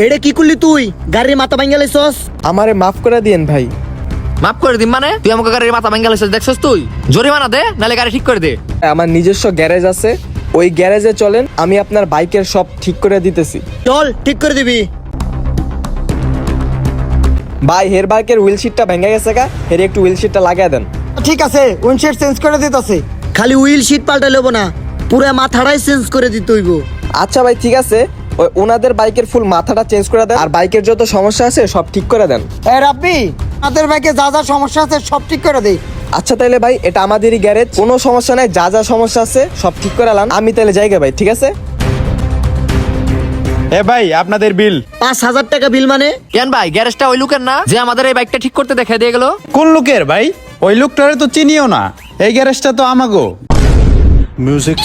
এটা কি করলি তুই? গাড়ির মাথা ভাঙ্গা লাইছস? আমারে মাফ করে দিয়েন ভাই। মাফ করে দিম মানে? তুই আমাকে গাড়ির মাথা ভাঙ্গা লাইছিস দেখছস তুই? জরিমানা দে, নালে গাড়ি ঠিক করে দে। আমার নিজস্ব গ্যারেজ আছে, ওই গ্যারেজে চলেন, আমি আপনার বাইকের সব ঠিক করে দিতেছি। চল, ঠিক করে দিবি। ভাই হের বাইকের হুইল সিটটা ভেঙে গেছে গা, হের একটু হুইল সিটটা লাগিয়ে দেন। ঠিক আছে, উইন্ডশিল্ড চেঞ্জ করে দিতেছি। খালি হুইল সিট পাল্টা লব না, পুরো মাথাটাই চেঞ্জ করে দিতে হইব। আচ্ছা ভাই ঠিক আছে, ওই ওনাদের বাইকের ফুল মাথাটা চেঞ্জ করে দেন, আর বাইকের যত সমস্যা আছে সব ঠিক করে দেন। এ রাব্বি, আমাদের বাইকে যা যা সমস্যা আছে সব ঠিক করে দেই। আচ্ছা তাইলে ভাই এটা আমাদেরই গ্যারেজ, কোনো সমস্যা নাই, যা যা সমস্যা আছে সব ঠিক করে আলাম। আমি তাহলে যাইগে ভাই, ঠিক আছে? এ ভাই আপনাদের বিল। 5,000 টাকা বিল মানে? কেন ভাই, গ্যারেজটা ওই লোকের না যে আমাদের এই বাইকটা ঠিক করতে দেখা দিয়ে গেল? কোন লোকের ভাই? ওই লোকটারে তো চিনিও না, এই গ্যারেজটা তো আমাগো। মিউজিক